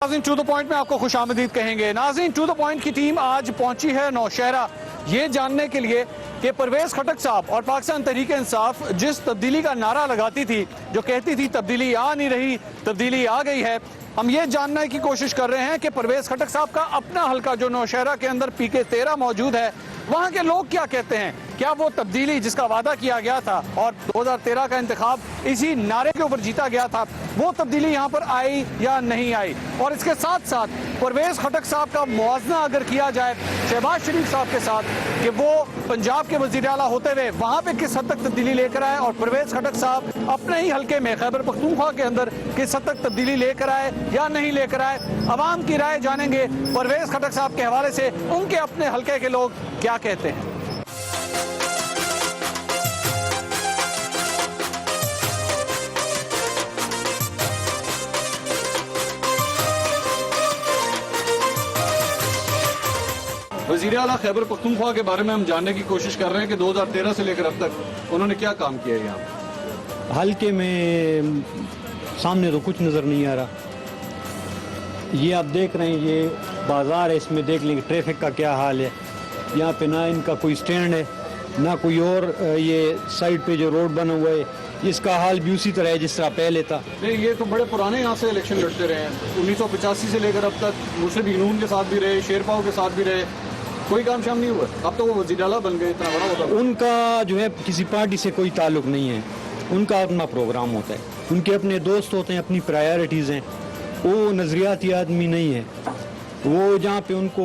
नाज़रीन to the point में आपको खुशामदीद कहेंगे। नाज़रीन टू द पॉइंट की टीम आज पहुंची है नौशहरा ये जानने के लिए कि परवेज खटक साहब और पाकिस्तान तहरीक इंसाफ जिस तब्दीली का नारा लगाती थी, जो कहती थी तब्दीली आ नहीं रही, तब्दीली आ गई है, हम ये जानने की कोशिश कर रहे हैं कि परवेज खटक साहब का अपना हल्का जो नौशहरा के अंदर PK 13 मौजूद है, वहाँ के लोग क्या कहते हैं। क्या वो तब्दीली जिसका वादा किया गया था और 2013 का इंतखाब इसी नारे के ऊपर जीता गया था, वो तब्दीली यहाँ पर आई या नहीं आई। और इसके साथ साथ परवेज खटक साहब का मुआवजा अगर किया जाए शहबाज शरीफ साहब के साथ कि वो पंजाब के वज़ीर आला होते हुए वहाँ पे किस हद तक तब्दीली लेकर आए और परवेज खटक साहब अपने ही हल्के में खैबर पख्तूनख्वा के अंदर किस हद तक तब्दीली लेकर आए या नहीं लेकर आए, अवाम की राय जानेंगे। परवेज खटक साहब के हवाले से उनके अपने हल्के के लोग क्या कहते हैं। वज़ीर आला खैबर पख्तूनख्वा के बारे में हम जानने की कोशिश कर रहे हैं कि 2013 से लेकर अब तक उन्होंने क्या काम किया है यहाँ हल्के में। सामने तो कुछ नज़र नहीं आ रहा। ये आप देख रहे हैं, ये बाज़ार है, इसमें देख लेंगे ट्रैफिक का क्या हाल है। यहाँ पे ना इनका कोई स्टैंड है ना कोई और, ये साइड पे जो रोड बना हुआ है इसका हाल भी उसी तरह है जिस तरह पहले था। नहीं, ये तो बड़े पुराने यहाँ से इलेक्शन लड़ते रहे हैं, 1985 से लेकर अब तक मुर्शिद यूनून के साथ भी रहे, शेरपाओ के साथ भी रहे, कोई काम शाम नहीं हुआ। अब तो वो वज़ीर आला बन गए, इतना बड़ा होता। उनका जो है किसी पार्टी से कोई ताल्लुक नहीं है, उनका अपना प्रोग्राम होता है, उनके अपने दोस्त होते हैं, अपनी प्रायोरिटीज़ हैं। वो नज़रियाती आदमी नहीं है, वो जहाँ पे उनको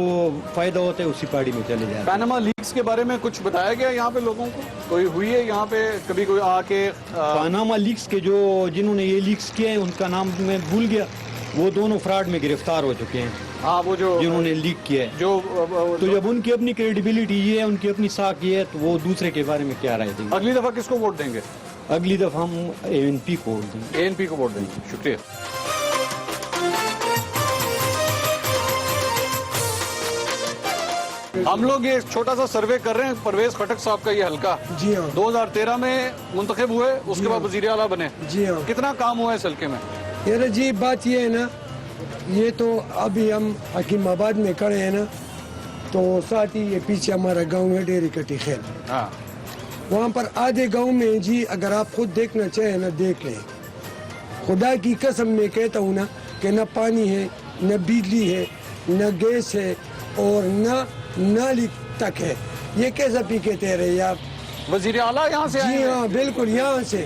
फ़ायदा होता है उसी पार्टी में चले जाते हैं। पैनामा लीक्स के बारे में कुछ बताया गया यहाँ पे लोगों को, कोई हुई है यहाँ पे कभी कोई आके पैनामा लीक्स के जो जिन्होंने ये लीक्स किए हैं उनका नाम मैं भूल गया, वो दोनों फ्रॉड में गिरफ्तार हो चुके हैं। हाँ, वो जो जिन्होंने लीक किया है, जो तो जब उनकी अपनी क्रेडिबिलिटी ये है, उनकी अपनी साख ये है, तो वो दूसरे के बारे में क्या राय देंगे। अगली दफा किसको वोट देंगे? अगली दफा हम ANP को वोट देंगे। ANP को वोट देंगे। शुक्रिया। हम लोग ये छोटा सा सर्वे कर रहे हैं। परवेज खटक साहब का ये हल्का जी हाँ 2013 में मुंतखब हुए, उसके बाद वज़ीर आला बने। जी हाँ। कितना काम हुआ है इस हल्के में? यार जी बात ये है ना, ये तो अभी हम हकीमाबाद में खड़े हैं ना, तो साथ ही ये पीछे हमारा गांव है डेरी कटी खेल, हाँ, वहाँ पर आधे गांव में जी अगर आप खुद देखना चाहें ना देख लें। खुदा की कसम मैं कहता हूँ ना कि न पानी है, न बिजली है, न गैस है और न नाली तक है। ये कैसा PK 13 है आप? वज़ीर आला यहाँ से आए जी हैं। हाँ बिल्कुल यहाँ से।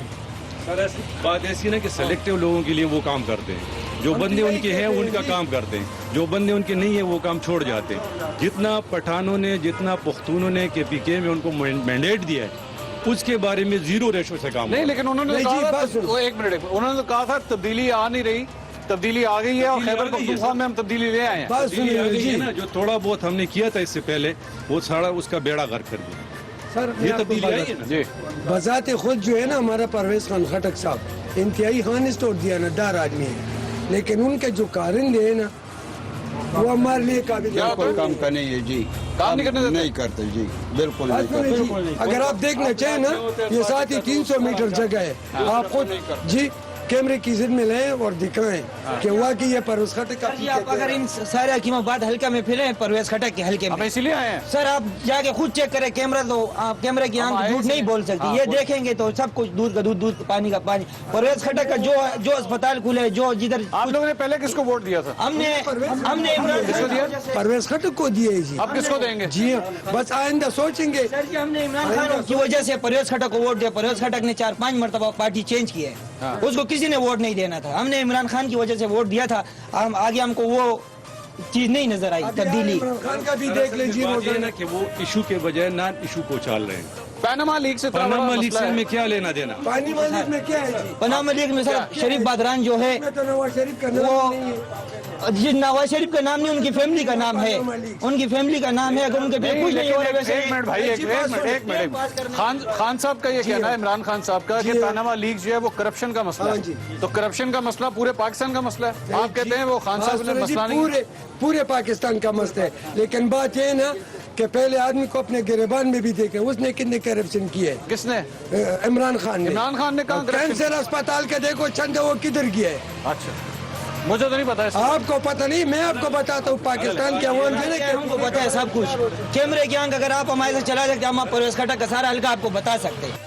सर बात ऐसी है ना कि सेलेक्टिव लोगों के लिए वो काम करते हैं, जो बंदे उनके हैं उनका काम करते हैं, जो बंदे उनके नहीं है वो काम छोड़ जाते हैं। जितना पठानों ने, जितना पुख्तूनों ने के PK में उनको मैंडेट दिया है उसके बारे में 0 रेशो से काम नहीं, लेकिन उन्होंने नहीं जी, कहा बात था, सुनो। वो एक मिनट, उन्होंने कहा था तब्दीली आ नहीं रही, तब्दीली आ गई है और खैबर पख्तूनख्वा में हम तब्दीली ले आए हैं। बात सुनिए जी, ना, जो थोड़ा बहुत हमने किया था इससे पहले वो सारा उसका बेड़ा गर्क कर दिया। सर मैं ये आपको तब्दीली आई है ना। जी, बजाते खुद जो है ना हमारा परवेज खान खटक साहब इंतहाई खानिस्त और दियानतदार आदमी है, लेकिन उनके जो कारिंदे हैं ना वो हमारे लिए काबिल क्या कोई काम का नहीं है जी, काम नहीं करने देते? नहीं करते जी, बिल्कुल नहीं बात सुनिए करते। जी, अगर आप देखना चाहें ना ये साथ ही 300 मीटर जगह है, आप खुद जी कैमरे की जिद में लें और दिखाएं कि वाकई ये परवेज खटक का जी आप अगर इन सारे हकीमाबाद हल्का में फिरे परवेज खटक के हल्के हम में, इसीलिए आए हैं। सर आप जाके खुद चेक करें कैमरा, तो आप कैमरे की आंख झूठ नहीं बोल सकती। ये देखेंगे तो सब कुछ दूध का दूध, दूध का पानी का पानी। परवेज खटक का जो अस्पताल खुले, जो जिधर आप लोगों ने पहले किसको वोट दिया था? हमने इमरान किसको दिया? परवेज खटक को दिए जी। अब किसको देंगे? जी हाँ, बस आइंदा सोचेंगे। सर जी हमने इमरान खान की वजह से परवेज खटक को वोट दिया। परवेज खटक ने 4-5 मरतबा पार्टी चेंज की है, उसको किसी ने वोट नहीं देना था। हमने इमरान खान की वजह से वोट दिया था। हम आगे हमको वो चीज नहीं नजर आई, तब्दीली। इमरान खान का भी देख लीजिए, बात ये है ना कि वो इशू के बजाय नॉन इशू को चाल रहे हैं। पैनामा लीग से पनामा लीग से में क्या लेना देना? पानी मालिक में क्या है जी? पनामा लीग में सर शरीफ बादरान जो है इसमें तो नवाज शरीफ का वो नाम नहीं है। जी नवाज शरीफ का नाम नहीं, उनकी फैमिली का नाम है, उनकी फैमिली का नाम है। अगर उनके पे कुछ नहीं हो रहा वैसे एक मिनट भाई, एक मिनट। खान साहब का ये कहना है, इमरान खान साहब का, कि पैनामा लीग जो है वो करप्शन का मसला हाँ जी। है। तो करप्शन का मसला पूरे पाकिस्तान का मसला है। आप कहते हैं वो खान साहब ने मसला नहीं। पूरे पाकिस्तान का मसला है, लेकिन बात ये है ना कि पहले आदमी को अपने गिरबान में भी देखे, उसने कितने करप्शन किए। किसने? इमरान खान ने। इमरान खान ने कहा कैंसर अस्पताल के देखो चंद वो किधर गया है। अच्छा, मुझे तो नहीं पता है। आपको पता नहीं, मैं आपको बताता हूँ। पाकिस्तान के अवाम जो है ना, हमको पता है सब कुछ। कैमरे की आंख अगर आप हमारे से चला सकते, हम परवेज खटक का सारा हल्का आपको बता सकते हैं।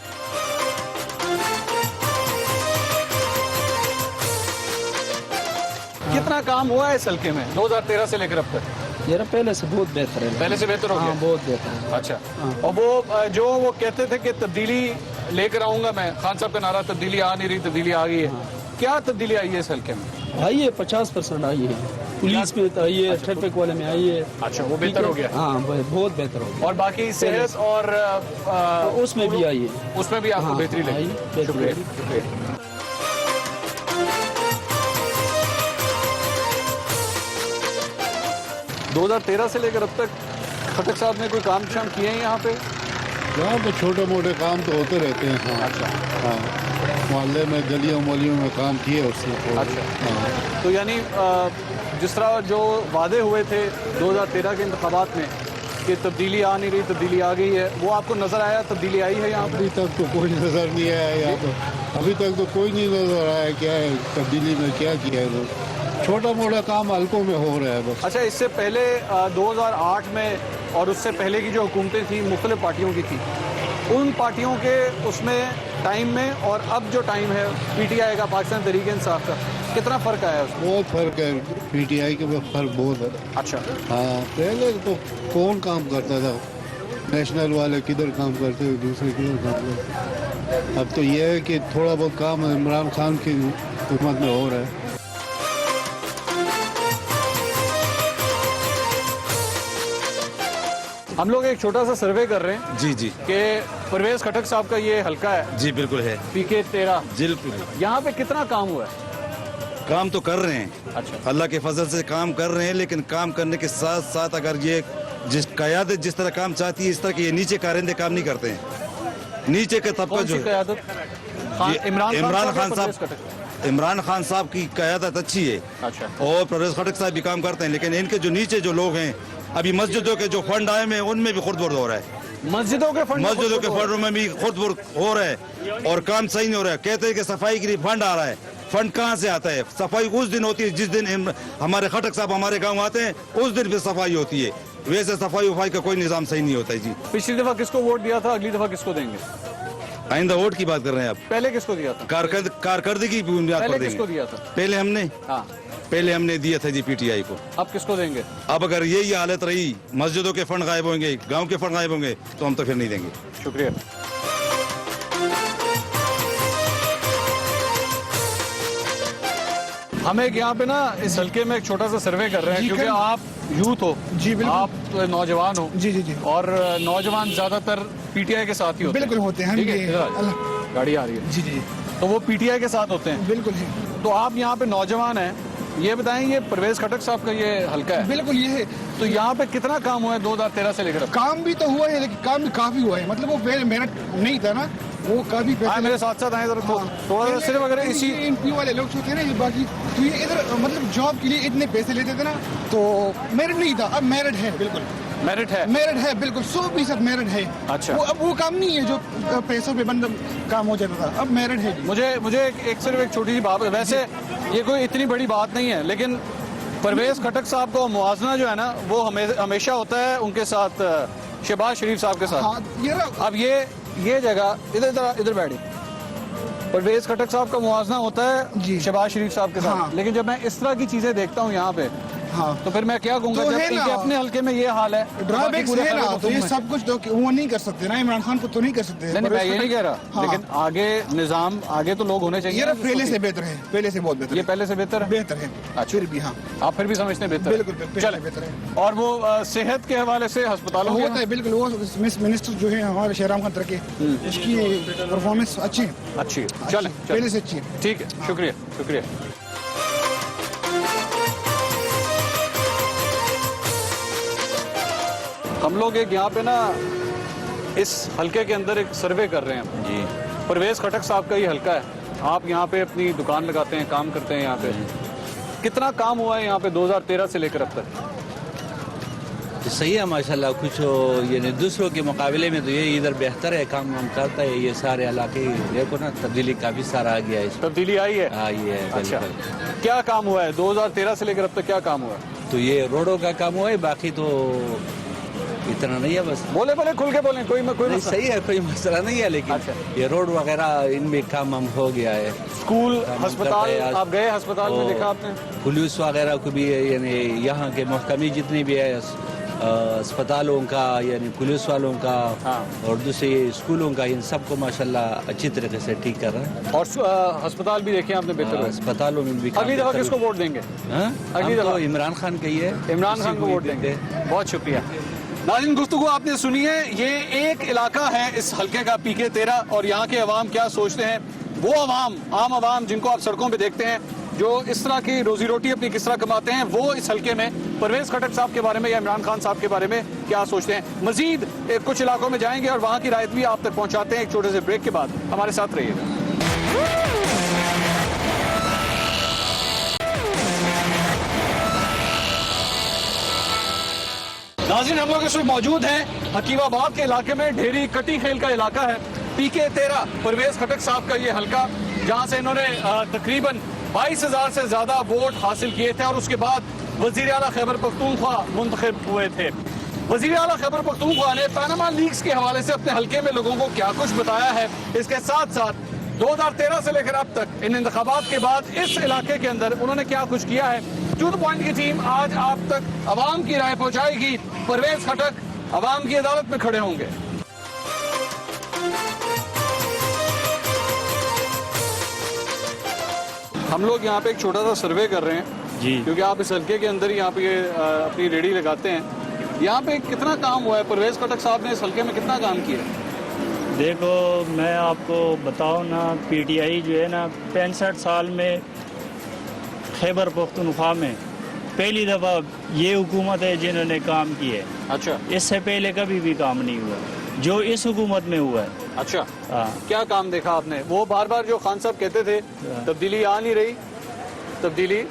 कितना काम हुआ है इस हल्के में 2013 से लेकर अब तक? ये पहले से बहुत बेहतर है। पहले से बेहतर हो गया? बहुत बेहतर है। अच्छा। और वो जो वो कहते थे कि तब्दीली लेकर आऊंगा मैं, खान साहब का नारा, तब्दीली आ नहीं रही, तब्दीली आ गई है। क्या तब्दीली आई है इस हल्के में? आई है 50% आई है, पुलिस में आई है, ट्रैफिक वाले में आई है। अच्छा, वो बेहतर हो गया। हाँ बहुत बेहतर हो गया। और बाकी सेहत और उसमें भी आई है, उसमें भी आपको बेहतरी लगी? शुक्रिया, शुक्रिया। 2013 से लेकर अब तक खटक साहब ने कोई काम शाम किए हैं यहाँ पे? यहाँ पे छोटे मोटे काम तो होते रहते हैं। हाँ। अच्छा। हाँ, मोहल्ले में गलियों मोलियों में काम किए उससे तो। अच्छा। हाँ। तो यानी जिस तरह जो वादे हुए थे 2013 के इंतखाबात में कि तब्दीली आ नहीं रही, तब्दीली आ गई है, वो आपको नजर आया? तब्दीली आई है यहाँ पे? अभी तक तो कोई नजर नहीं आया यहाँ पे। अभी तक तो कोई नहीं नजर आया क्या है तब्दीली में, क्या किया है लोग। छोटा मोटा काम हल्कों में हो रहा है बस। अच्छा, इससे पहले 2008 में और उससे पहले की जो हुकूमतें थी मुख्तलिफ पार्टियों की थी, उन पार्टियों के उसमें टाइम में और अब जो टाइम है PTI का, पाकिस्तान तहरीक इंसाफ का, कितना फ़र्क आया है उसमें? बहुत फर्क है, PTI के में फर्क बहुत है। अच्छा। हाँ, पहले तो कौन काम करता था, नेशनल वाले किधर काम करते थे, दूसरे किधर काम करते। अब तो ये है कि थोड़ा बहुत काम इमरान खान की हुकूमत में हो रहा है। हम लोग एक छोटा सा सर्वे कर रहे हैं जी जी कि परवेज खटक साहब का ये हल्का है जी बिल्कुल है। PK 13, बिल्कुल यहाँ पे कितना काम हुआ है? काम तो कर रहे हैं। अच्छा। अल्लाह के फजल से काम कर रहे हैं, लेकिन काम करने के साथ साथ अगर ये जिस क़यादत जिस तरह काम चाहती है, इस तरह के ये नीचे कारिंदे काम नहीं करते हैं। नीचे का तबका कौन जो सी है क़यादत? ये इमरान खान साहब, साहब। इमरान खान साहब की क़यादत अच्छी है। अच्छा। और परवेज खटक साहब भी काम करते हैं, लेकिन इनके जो नीचे जो लोग हैं, अभी मस्जिदों के जो फंड आए हैं उनमें भी खुर्द-बुर्द हो रहा है। मस्जिदों के फंडों में भी खुर्द-बुर्द हो रहा है और काम सही नहीं हो रहा है। कहते हैं कि सफाई के लिए फंड आ रहा है, फंड कहाँ से आता है? सफाई उस दिन होती है जिस दिन हमारे खटक साहब हमारे गांव आते हैं, उस दिन फिर सफाई होती है। वैसे सफाई वफाई का कोई निजाम सही नहीं होता है जी। पिछली दफा किसको वोट दिया था, अगली दफा किसको देंगे? आइंदा वोट की बात कर रहे हैं आप? पहले किसको दिया था? कारकर्दगी की बुनियाद पर पहले देंगे। किसको दिया था? पहले हमने दिया था जी PTI को। अब किसको देंगे? अब अगर यही हालत रही, मस्जिदों के फंड गायब होंगे, गांव के फंड गायब होंगे, तो हम तो फिर नहीं देंगे। शुक्रिया। हम एक यहाँ पे ना इस हल्के में एक छोटा सा सर्वे कर रहे हैं, क्योंकि आप यूथ हो जी, बिल्कुल। आप नौजवान हो जी जी जी और नौजवान ज्यादातर PTI के साथ ही होते बिल्कुल होते हैं। ठीक है, ये इधर आ जाओ। अल्लाह। गाड़ी आ रही है। जी जी तो वो PTI के साथ होते हैं। बिल्कुल जी, तो आप यहाँ पे नौजवान हैं, ये बताएं ये परवेज खटक साहब का ये हल्का है, बिल्कुल ये है। तो यहाँ पे कितना काम हुआ है 2013 से लेकर अब? काम भी तो हुआ है, लेकिन काम भी काफी हुआ है। मतलब वो मेहनत नहीं था ना, वो काफी हाँ, मेरे साथ साथ आए थोड़ा सा सिर्फ अगर इसी MP वाले लोग जो थे ना, ये बाकी तो ये इधर मतलब जॉब के लिए इतने पैसे लेते थे ना, तो मेरिट नहीं था। अब मेरिट है, बिल्कुल मेरिट है। मेरिट है, बिल्कुल 100% मेरिट है। अच्छा। वो अब वो काम नहीं है जो पैसों पे बंद काम हो जाता था, अब मेरिट है। मुझे एक सिर्फ एक छोटी सी बात, वैसे ये कोई इतनी बड़ी बात नहीं है, लेकिन परवेज खटक साहब का मुआवजा जो है ना, वो हमेशा होता है उनके साथ शहबाज शरीफ साहब के साथ। हाँ, ये ना अब ये जगह इधर बैठी, परवेज खटक साहब का मुआवजा होता है जी। शहबाज शरीफ साहब के साथ। हाँ। लेकिन जब मैं इस तरह की चीजें देखता हूँ यहाँ पे, हाँ, तो फिर मैं क्या कहूँगा, तो जब है इनके ना। अपने हल्के में ये हाल है, तो बाकी ड्रॉबैक्स पूरे है खैबर ना, तो ये पख्तूनख्वा में- सब कुछ तो वो नहीं कर सकते ना, इमरान खान को तो नहीं कर सकते। नहीं, मैं ये नहीं कह रहा, हाँ। लेकिन आगे निजाम आगे तो लोग होने चाहिए ये ना, पहले से बेहतर है, पहले से बहुत बेहतर ये है। पहले से बेहतर है। बेहतर है। अच्छा। फिर भी हाँ, आप फिर भी समझते हैं बेहतर है? बिल्कुल, पहले चलें। से बेहतर है। और वो सेहत के हवाले से अस्पतालों होता है, बिल्कुल। वो मिनिस्टर जो है हमारे शहराम खान तरके, उसकी परफॉर्मेंस अच्छी है, अच्छी है। चलें पहले से अच्छी है। ठीक है, शुक्रिया शुक्रिया। हम लोग एक यहाँ पे ना इस हल्के के अंदर एक सर्वे कर रहे हैं जी। परवेज खटक साहब का ये हल्का है, आप यहाँ पे अपनी दुकान लगाते हैं, काम करते हैं यहाँ पे, कितना काम हुआ है यहाँ पे 2013 से लेकर अब तक? तो सही है माशाल्लाह। कुछ यानी दूसरों के मुकाबले में तो ये इधर बेहतर है, काम वाम करता है। ये सारे इलाके देखो ना, तब्दीली काफ़ी सारा आ गया है। तब्दीली आई है? आई है। अच्छा, क्या काम हुआ है 2013 से लेकर अब तक, क्या काम हुआ है? तो ये रोडों का काम हुआ है, बाकी तो इतना नहीं है बस। बोले कोल के बोले, कोई नहीं, सही है, कोई मसला नहीं है, लेकिन अच्छा। ये रोड वगैरह इनमें काम हम हो गया है। स्कूल, काम अस्पताल, करते हैं। आप गए अस्पताल में, और देखा आपने? पुलिस वगैरह को भी यानी यहाँ के महकमे जितने भी है, अस्पतालों का यानी पुलिस वालों का, हाँ। और दूसरे स्कूलों का, इन सबको माशाल्लाह अच्छी तरीके से ठीक कर रहा है। और अस्पताल भी देखे आपने बेहतर हुए? अस्पतालों में भी काम अगली दफा बेहतर किसको हुआ। वोट देंगे? हाँ? अगली हम दफा तो इमरान खान का ही है। इमरान खान को वोट देंगे। बहुत शुक्रिया। नाज़रीन, गुफ्तगू आपने सुनी है। ये एक इलाका है इस हल्के का, PK 13, और यहाँ के अवाम क्या सोचते हैं। वो अवाम, आम अवाम जिनको आप सड़कों पे देखते हैं, जो इस तरह की रोजी रोटी अपनी किस तरह कमाते हैं, वो इस हल्के में परवेज खटक साहब के बारे में या इमरान खान साहब के बारे में क्या सोचते हैं। मजीद कुछ इलाकों में जाएंगे और वहाँ की रायत भी आप तक पहुँचाते हैं। एक छोटे से ब्रेक के बाद हमारे साथ रहिएगा। नाज़रीन, हम लोग इस वक्त मौजूद हैं हकीमाबाद के इलाके में। ढेरी कटी खेल का इलाका है। PK 13 परवेज खटक साहब का ये हल्का, जहां से इन्होंने तकरीबन 22,000 से ज्यादा वोट हासिल किए थे और उसके बाद वजीर आला खैबर पख्तूनख्वा मुंतखब हुए थे। वजीर आला खैबर पख्तूनख्वा ने पैनामा लीक्स के हवाले से अपने हल्के में लोगों को क्या कुछ बताया है, इसके साथ साथ 2013 से लेकर अब तक इन इंतखाबात के बाद इस इलाके के अंदर उन्होंने क्या कुछ किया है। टू द पॉइंट की टीम आज आप तक अवाम की राय पहुंचाएगी। परवेज खटक अवाम की अदालत में खड़े होंगे। हम लोग यहाँ पे एक छोटा सा सर्वे कर रहे हैं जी, क्योंकि आप इस हल्के के अंदर ही यहाँ पे अपनी रेडी लगाते हैं। यहाँ पे कितना काम हुआ है? परवेज खटक साहब ने इस हल्के में कितना काम किया? देखो मैं आपको बताऊं ना, PTI जो है ना 65 साल में खैबर पख्तूनख्वा में पहली दफ़ा ये हुकूमत है जिन्होंने काम किया है। अच्छा, इससे पहले कभी भी काम नहीं हुआ जो इस हुकूमत में हुआ है। अच्छा, हाँ। क्या काम देखा आपने? वो बार बार जो खान साहब कहते थे तब्दीली आ नहीं रही, तब्दीली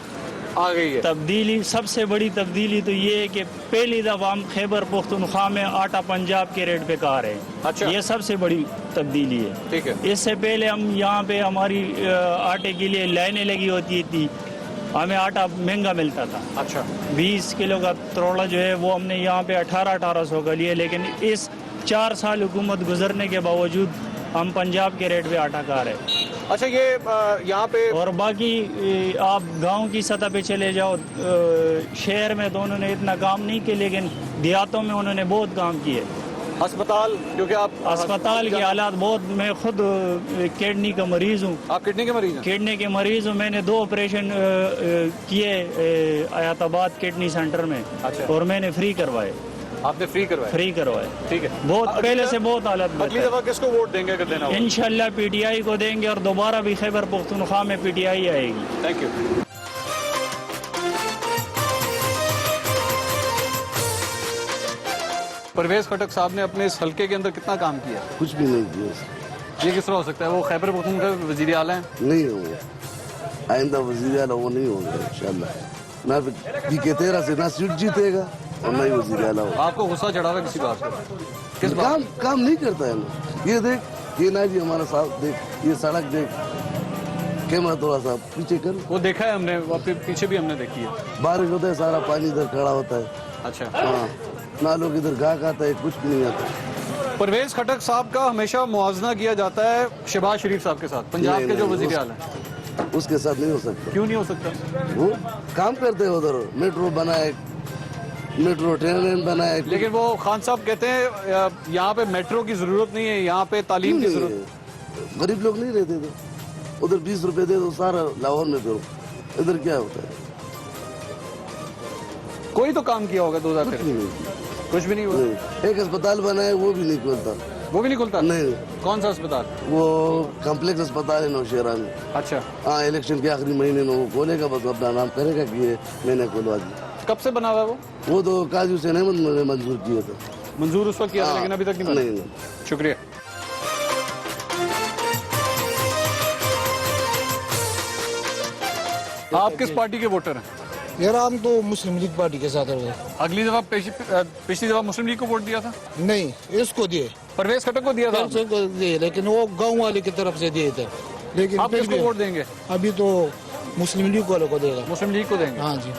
आ गई है। तब्दीली, सबसे बड़ी तब्दीली तो ये है कि पहली दफ़ा हम खैबर पख्तूनख्वा में आटा पंजाब के रेट पे खा रहे हैं। अच्छा, ये सबसे बड़ी तब्दीली है। ठीक है। इससे पहले हम यहाँ पे हमारी आटे के लिए लाइनें लगी होती थी, हमें आटा महंगा मिलता था। अच्छा, 20 किलो का तरोड़ा जो है वो हमने यहाँ पे 1800 का लिया, लेकिन इस 4 साल हुकूमत गुजरने के बावजूद हम पंजाब के रेट पे आटा खा रहे हैं। अच्छा, ये यहाँ पे और बाकी आप गांव की सतह पे चले जाओ, शहर में तो उन्होंने इतना काम नहीं किया, लेकिन देहातों में उन्होंने बहुत काम किए। अस्पताल, क्योंकि आप अस्पताल के हालात बहुत, मैं खुद किडनी का मरीज हूँ। आप किडनी के मरीज हैं? किडनी के मरीज हूँ। मैंने 2 ऑपरेशन किए आयाताबाद किडनी सेंटर में। अच्छा। और मैंने फ्री करवाए। आपने फ्री करवाया? फ्री करवाए, ठीक है। बहुत पहले से बहुत हालत अगली बेहतर। दफा किसको वोट देंगे अगर देना हो? इंशाल्लाह PTI को देंगे और दोबारा भी खैबर पख्तूनख्वा में PTI आएगी। Thank you. परवेज खटक साहब ने अपने इस हल्के के अंदर कितना काम किया? कुछ भी नहीं किया। ये किस तरह हो सकता है? वो खैबर पख्तूनख्वा के वजीर आला हैं? नहीं होंगे, आइंदा वजीर आला वो नहीं होंगे इंशाल्लाह। ना PK 13 से ना सीट जीतेगा और ना ही वजीर आला होगा। आपको गुस्सा चढ़ा हुआ है किसी बात पर? किस बात? काम नहीं करता है ना। ये देख, ये ना जी हमारा साथ देख, ये सड़क देख, कैमरा थोड़ा सा पीछे कर। वो देखा है हमने, वो पीछे भी हमने देखी है। बारिश होता है, सारा पानी इधर खड़ा होता है। अच्छा, हाँ, नालों के इधर घाक आता है, कुछ भी नहीं आता। परवेज खटक साहब का हमेशा मुआवजा किया जाता है शहबाज शरीफ साहब के साथ, पंजाब नहीं, के जो नहीं, वजीर आला हैं। उसके साथ नहीं हो सकता। क्यों नहीं हो सकता? वो काम करते हैं उधर, मेट्रो बनाए, मेट्रो ट्रेन बनाए। लेकिन वो खान साहब कहते हैं यहाँ पे मेट्रो की जरूरत नहीं है, यहाँ पे तालीम की जरूरत। गरीब लोग नहीं रहते थे उधर। 20 रुपए दे दो, सारा लाहौर में करो। इधर क्या होता है? कोई तो काम किया होगा 2013? कुछ भी नहीं, कुछ भी नहीं हुआ। नहीं। एक अस्पताल बनाए, वो भी नहीं खुलता। वो भी नहीं खुलता? नहीं। कौन सा अस्पताल? वो कॉम्प्लेक्स अस्पताल है नौशहरा में। अच्छा, हाँ, इलेक्शन के आखिरी महीने में वो खोलेगा, बस अपना नाम करेगा कि ये मैंने खोलवा दिया। कब से बना हुआ है वो तो काजी हुसैन अहमद ने मंजूर किया था। मंजूर उस वक्त किया था, लेकिन अभी तक नहीं बना। नहीं। शुक्रिया। आप किस पार्टी के वोटर हैं? यार हम तो मुस्लिम लीग पार्टी के साथ रहे। अगली दफा पिछली दफा मुस्लिम लीग को वोट दिया था, नहीं इसको दिए, परवेज खटक को दिया था से को दिए, लेकिन वो गांव वाले की तरफ से दिए थे। लेकिन आप फिर किसको भी वोट देंगे? अभी तो मुस्लिम लीग वालों को देगा। मुस्लिम लीग को देंगे। हाँ जी।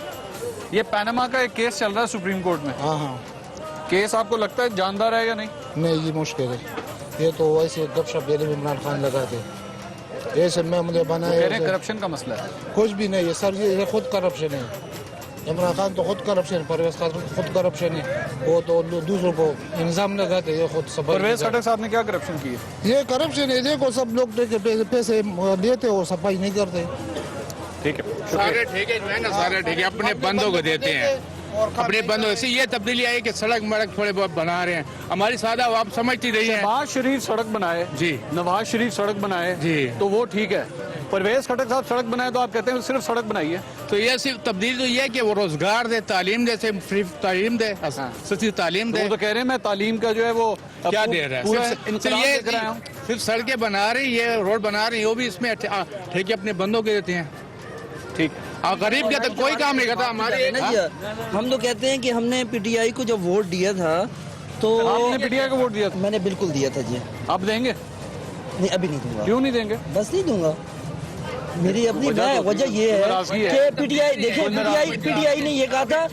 ये पनामा का एक केस चल रहा है सुप्रीम कोर्ट में, हाँ हाँ। केस आपको लगता है जानदार है या नहीं? नहीं ये मुश्किल है, ये तो वैसे गपशप पहले भी इमरान खान लगाते, ये सब मैं मुझे कह रहे हैं करप्शन का मसला है। कुछ भी नहीं है सर, ये खुद करप्शन है। इमरान खान तो खुद करप्शन, परवेज खान खुद करप्शन है, वो तो दूसरों को इल्जाम लगाते, ये खुद सब। परवेज खटक साहब ने क्या करप्शन की है? ये करप्शन है, देखो सब लोग पैसे लेते और सफाई नहीं करते। ठीक है, सारे ठेके जो है ना, सारे ठेके अपने बंदों को देते हैं, अपने बंदों से। ये तब्दीली आई कि सड़क मड़क थोड़े बहुत बना रहे हैं, हमारी सादा आप समझती रही है। नवाज शरीफ सड़क बनाए जी, नवाज शरीफ सड़क बनाए जी, तो वो ठीक है। परवेज खटक साहब सड़क बनाए तो आप कहते हैं सिर्फ सड़क बनाई है। तो ये सिर्फ तब्दीली तो ये है कि वो रोजगार दे, तालीम दे, सिर्फ फ्री तालीम दे, सस्ती तालीम दे। वो तो कह रहे हैं मैं तालीम का जो है वो क्या दे रहा है, पूरा सिर्फ इंकलाब ये देख रहा हूं। सिर्फ सड़कें बना रही, ये रोड बना रही, वो भी इसमें ठेके अपने बंदों के देते हैं। ठीक, गरीब के तो कोई काम नहीं करता हमारे। हम तो कहते हैं कि हमने पीटीआई को जब वोट दिया था तो आपने पीटीआई को वोट दिया था? मैंने बिल्कुल दिया था जी। आप देंगे? नहीं अभी नहीं दूंगा। क्यों नहीं देंगे? बस नहीं दूंगा, मेरी अपनी वजह ये है कि पीटीआई, देखिए पीटीआई ने ये कहा था,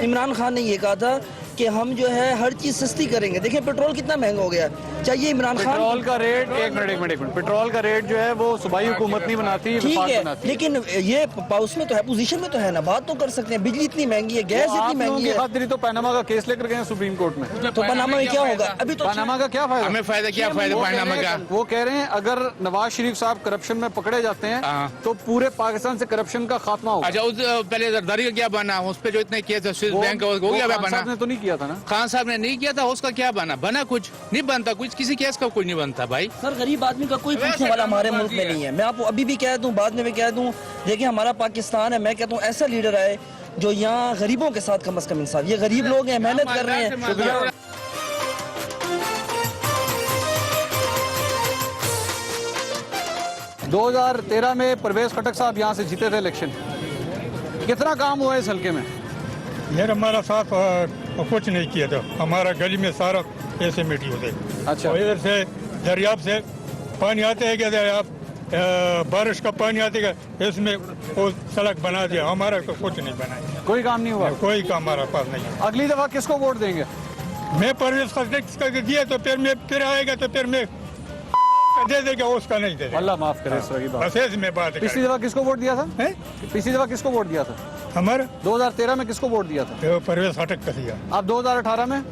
इमरान खान ने ये कहा था कि हम जो है हर चीज सस्ती करेंगे। देखिए पेट्रोल कितना महंगा हो गया, चाहिए इमरान खान। पेट्रोल का रेट एक मिनट पेट्रोल का रेट जो है वो सूबाई हुकूमत नहीं बनाती, ठीक है, बनाती। लेकिन ये पाउस में तो है, पोजीशन में तो है ना, बात तो कर सकते हैं। बिजली इतनी महंगी है, गैस इतनी महंगी है। खातिर तो पनामा का केस लेकर गए सुप्रीम कोर्ट में, तो पनामा में क्या होगा? अभी तो पनामा का क्या फायदा? हमें फायदा क्या फायदा पनामा का? वो कह रहे हैं अगर नवाज शरीफ साहब करप्शन में पकड़े जाते हैं तो पूरे पाकिस्तान से करप्शन का खात्मा होगा। अच्छा, उस पहले जरदारी का क्या बना, उस पे जो इतने केस है स्विस बैंक का, वो क्या बना? ने तो नहीं किया था ना, खान साहब ने नहीं किया था, उसका क्या बना कुछ नहीं बनता, कुछ किसी केस का कुछ नहीं बनता भाई। सर गरीब आदमी का कोई पूछने वाला हमारे मुल्क में नहीं है। मैं आपको अभी भी कह दूं, बाद में भी कह दूं, देखिए हमारा पाकिस्तान है, मैं कहता हूं ऐसा लीडर आए जो यहाँ गरीबों के साथ कम से कम इंसाफ। ये गरीब लोग हैं, मेहनत कर रहे हैं। 2013 में परवेज खटक साहब यहाँ से जीते थे इलेक्शन, कितना काम हुआ इस हल्के में? यार हमारा साथ कुछ नहीं किया था, हमारा गली में सारा ऐसे मिट्टी होते। अच्छा, इधर से दरियाब से पानी आते है, क्या आप बारिश का पानी आते है, इसमें वो सड़क बना दिया, हमारा तो कुछ नहीं बनाया, कोई काम नहीं हुआ, कोई काम हमारा पास नहीं है। अगली दफा किसको वोट देंगे? मैं परवेज खटक दिया तो फिर आएगा तो फिर मैं दे देगा, उसका नहीं दे देगा। अल्लाह माफ करे इस तरह की बात। बस ऐसे में बात है। पिछली दफा किसको वोट दिया था? पिछली दफा किसको वोट दिया था? हमारा 2013 में किसको वोट दिया था? परवेज खटक का दिया। आप 2018 में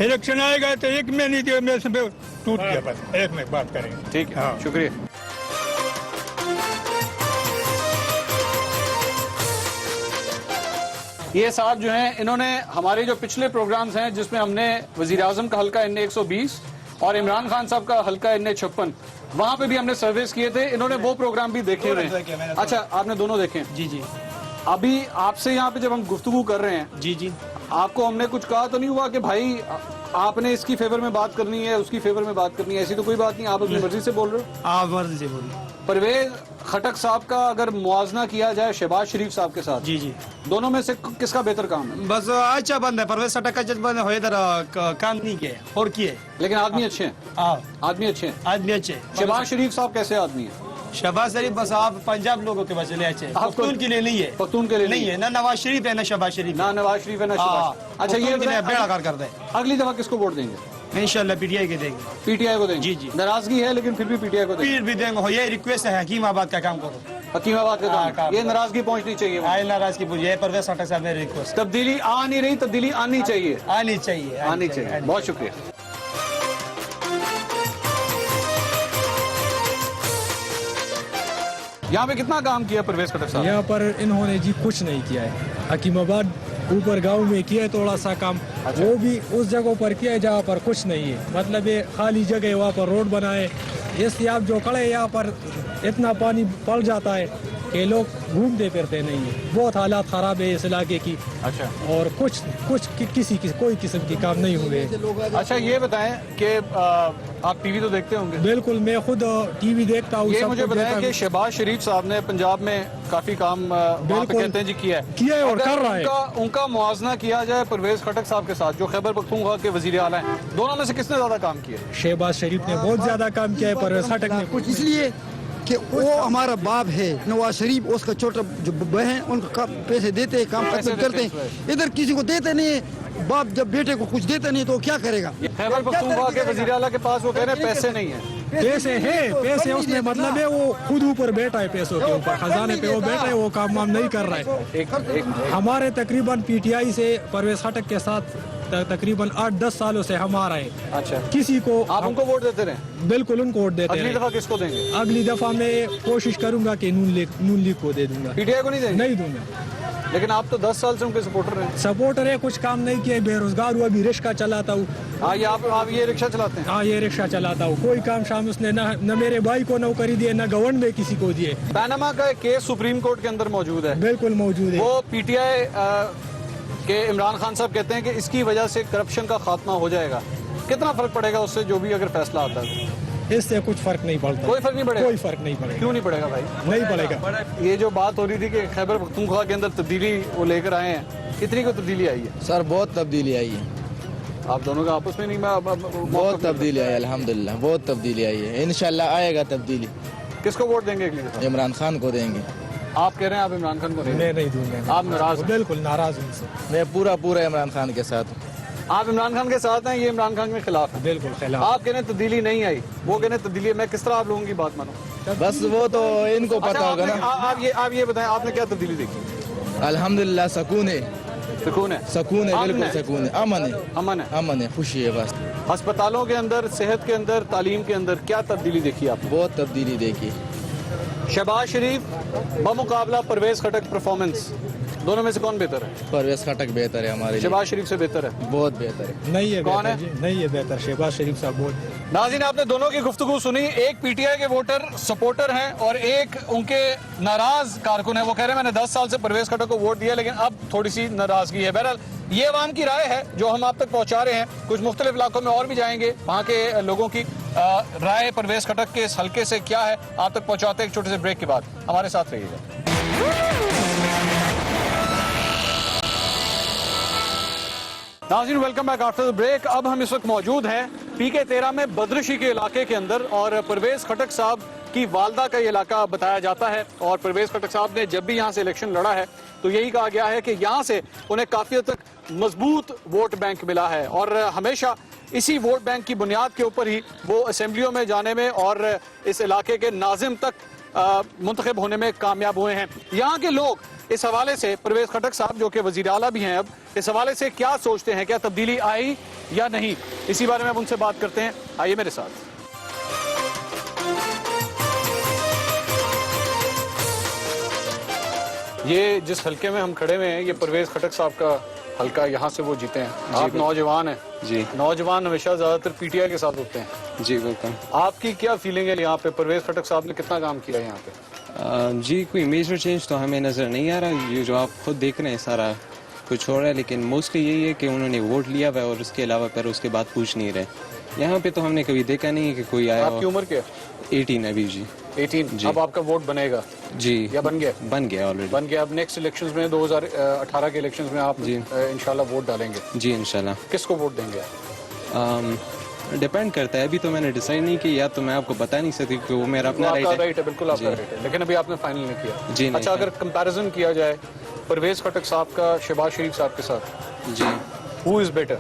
इलेक्शन आएगा तो एक में नहीं दिया, मैं टूट गया, बस एक में बात करेंगे। ठीक है, शुक्रिया। ये साहब जो हैं, इन्होंने हमारे जो पिछले प्रोग्राम्स हैं जिसमें हमने वजीर आजम का हल्का NA 120 और इमरान खान साहब का हल्का NA 56, वहाँ पे भी हमने सर्वेस किए थे, इन्होंने वो प्रोग्राम भी देखे हुए हैं। अच्छा, आपने दोनों देखे? जी जी। अभी आपसे यहाँ पे जब हम गुफ्तगू कर रहे हैं, जी जी, आपको हमने कुछ कहा तो नहीं हुआ कि भाई आपने इसकी फेवर में बात करनी है, उसकी फेवर में बात करनी है? ऐसी तो कोई बात नहीं, आप अपनी मर्जी से बोल रहे हो। आप मर्जी से बोलिए। परवेज खटक साहब का अगर मुआवजा किया जाए शहबाज शरीफ साहब के साथ, जी जी, दोनों में से किसका बेहतर काम है? बस अच्छा बंदा है, परवेज खटक का जज बंदा हो, इधर काम नहीं किया और किए, लेकिन आदमी अच्छे हैं। आदमी अच्छे हैं, आदमी अच्छे। शहबाज शरीफ साहब कैसे आदमी है? शहबाज शरीफ बस आप पंजाब लोगों के वजह अच्छे, पख्तून के लिए नहीं है, पख्तून के लिए नहीं है। ना नवाज शरीफ है ना शहबाज शरीफ, ना नवाज शरीफ है ना शहबाज। अच्छा, ये बेड़ाकार कर दे। अगली दफा किसको वोट देंगे? इंशाल्लाह पीटीआई के देंगे। पीटीआई को देंगे? जी जी, नाराजगी है लेकिन फिर भी पीटीआई को देंगे। फिर भी देंगे, ये रिक्वेस्ट है, हकीमाबाद का काम करो, हकीमाबाद का काम। ये नाराजगी पहुंचनी चाहिए, नाराजगी पूछिए। परवेज खटक साहब मेरी रिक्वेस्ट, तब्दीली आ नहीं रही, तब्दीली आनी चाहिए, आनी चाहिए, आनी चाहिए। बहुत शुक्रिया। यहाँ पे कितना काम किया परवेज खटक साहब? यहाँ पर इन्होंने जी कुछ नहीं किया है। हकीमाबाद ऊपर गांव में किया है थोड़ा सा काम। अच्छा। वो भी उस जगह पर किया है जहाँ पर कुछ नहीं है, मतलब ये खाली जगह है, वहाँ पर रोड बनाए। इससे आप जो खड़े यहाँ पर इतना पानी पड़ जाता है, कि लोग घूमते फिरते नहीं है। बहुत हालात ख़राब है इस इलाके की। अच्छा, और किसी कोई किस्म की काम नहीं हुए। अच्छा ये बताएं कि आप टीवी तो देखते होंगे? बिल्कुल, मैं खुद टीवी देखता हूँ। ये मुझे बताएं कि शहबाज शरीफ साहब ने पंजाब में काफी काम वहाँ पे कहते हैं जी किया है और कर रहा है। उनका मुआवजना किया जाए परवेज खटक साहब के साथ जो खैबर पख्तूनख्वा के वजीर आला हैं, दोनों में से किसने ज्यादा काम किया? शहबाज शरीफ ने बहुत ज्यादा काम किया है, परवेज खटक ने कुछ इसलिए कि वो हमारा बाप है, नवाज शरीफ उसका छोटा जो बहन, उनको पैसे देते हैं, काम करते हैं। इधर किसी को देते नहीं, बाप जब बेटे को कुछ देता नहीं तो क्या करेगा? खैबर पख्तूनख्वा के वजीर आला के पास वो कह रहे हैं पैसे नहीं है। पैसे है, पैसे उसमें मतलब है वो खुद ऊपर बैठा है, पैसों के ऊपर खजाने पे वो बैठा है, वो काम वाम नहीं कर रहा है। हमारे तकरीबन पीटीआई से परवेज खटक के साथ तकरीबन 8-10 सालों से हमारा है। अच्छा, किसी को आप उनको वोट देते रहे? बिल्कुल उनको वोट देते हैं। अगली दफा किसको देंगे? अगली दफा मैं कोशिश करूंगा कि नून लीग को दे दूंगा। पीटीआई को नहीं देंगे? नहीं दूंगा। लेकिन आप तो 10 साल से उनके सपोर्टर हैं। सपोर्टर है, कुछ काम नहीं किया, बेरोजगार हुआ, अभी रिक्शा चलाता हूँ। हाँ, ये आप ये रिक्शा चलाते हैं? हाँ, ये रिक्शा चलाता हूँ। कोई काम शाम उसने न मेरे भाई को नौकरी दिए, न गवर्नमेंट में किसी को दिए। पैनामा का एक केस सुप्रीम कोर्ट के अंदर मौजूद है। बिल्कुल मौजूद है। वो पीटीआई के इमरान खान साहब कहते हैं कि इसकी वजह से करप्शन का खात्मा हो जाएगा। कितना फर्क पड़ेगा उससे, जो भी अगर फैसला आता है? इससे कुछ फर्क नहीं पड़ता। कोई फर्क नहीं पड़ेगा? कोई फर्क नहीं पड़ेगा। क्यों नहीं पड़ेगा भाई? नहीं पड़ेगा। ये जो बात हो रही थी कि खैबर पख्तूनख्वा के अंदर तब्दीली वो लेकर आए हैं, कितनी को तब्दीली आई है? सर बहुत तब्दीली आई है। आप दोनों का आपस में नहीं? बहुत तब्दीली आई, अल्हम्दुलिल्लाह बहुत तब्दीली आई है। इंशाल्लाह आएगा तब्दीली। किसको वोट देंगे अगली दफा? इमरान खान को देंगे। आप कह रहे हैं आप इमरान खान को देंगे? मैं नहीं दूंगा। आप नाराज? बिल्कुल नाराज हूँ। मैं पूरा इमरान खान के साथ हूँ। आप इमरान खान के साथ हैं, ये इमरान खान के खिलाफ है? बिल्कुल खिलाफ। आप कह रहे हैं तब्दीली नहीं आई, वो कह रहे हैं तब्दीली। मैं किस तरह आप लोगों की बात मानूं? बस वो तो इनको पता होगा ना। आप ये बताएं, आपने क्या तब्दीली देखी? अल्हम्दुलिल्लाह सुकून है। सुकून है? सुकून है, बिल्कुल सुकून है, अमन है, अमन है, अमन है, खुशी है। बस अस्पतालों के अंदर, सेहत के अंदर, तालीम के अंदर क्या तब्दीली देखी आपने? बहुत तब्दीली देखी। शहबाज शरीफ बमुकाबला परवेज खटक परफॉर्मेंस, दोनों में से कौन बेहतर है? परवेज खटक बेहतर है हमारे लिए। शहबाज शरीफ से बेहतर है? बहुत बेहतर है। नहीं है कौन है? नहीं है बेहतर, शहबाज शरीफ साहब बहुत। नाज़रीन, आपने दोनों की गुफ्तगू सुनी। एक पीटीआई के वोटर सपोर्टर हैं और एक उनके नाराज कारकुन है। वो कह रहे हैं मैंने 10 साल से परवेज खटक को वोट दिया, लेकिन अब थोड़ी सी नाराजगी है। बहरहाल ये अवाम की राय है जो हम आप तक पहुंचा रहे हैं। कुछ मुख्तलिफ इलाकों में और भी जाएंगे, वहाँ के लोगों की राय परवेज खटक के इस हल्के से क्या है आप तक पहुंचाते हैं। एक छोटे से ब्रेक के बाद हमारे साथ रहिएगा। नाज़रीन, welcome back after the break. अब हम इस वक्त मौजूद हैं PK-13 में बदरशी के इलाके के अंदर, और परवेज खटक साहब की वालदा का ये इलाका बताया जाता है। और परवेज खटक साहब ने जब भी यहाँ से इलेक्शन लड़ा है तो यही कहा गया है कि यहाँ से उन्हें काफ़ी हद तक मजबूत वोट बैंक मिला है, और हमेशा इसी वोट बैंक की बुनियाद के ऊपर ही वो असेंबलियों में जाने में और इस इलाके के नाजिम तक मुंतखब होने में कामयाब हुए हैं। यहाँ के लोग इस हवाले से परवेज खटक साहब जो कि वजीर आला भी हैं अब, इस हवाले से क्या सोचते हैं, क्या तब्दीली आई या नहीं, इसी बारे में अब उनसे बात करते हैं। आइए मेरे साथ। ये जिस हल्के में हम खड़े हुए हैं, ये परवेज खटक साहब का हल्का, यहाँ से वो जीते हैं। आप नौजवान हैं जी। नौजवान हमेशा ज्यादातर पीटीआई के साथ होते हैं जी। बिल्कुल। आपकी क्या फीलिंग है यहाँ पे, परवेज खटक साहब ने कितना काम किया यहाँ पे? जी कोई मेजर चेंज तो हमें नज़र नहीं आ रहा। ये जो आप खुद देख रहे हैं सारा कुछ हो रहा है, लेकिन मोस्टली यही है कि उन्होंने वोट लिया हुआ है और उसके अलावा फिर उसके बाद पूछ नहीं रहे। यहाँ पे तो हमने कभी देखा नहीं है कि कोई आया। आपकी उम्र क्या? 18 अभी जी। 18 जी। अब आपका वोट बनेगा जी या बन गया? बन गया ऑलरेडी, बन गया। अब नेक्स्ट इलेक्शंस में 2018 के इलेक्शंस में आप इंशाल्लाह वोट डालेंगे? जी इंशाल्लाह। किसको वोट देंगे? डिपेंड करता है, अभी तो मैंने डिसाइड नहीं किया, तो मैं आपको बता नहीं सकती कि वो मेरा अपना राइट है। बिल्कुल आपका राइट है, लेकिन अभी आपने फाइनल नहीं किया जी। अच्छा, अगर कंपैरिजन किया जाए परवेज खटक साहब का शहबाज शरीफ साहब के साथ जी, who is better?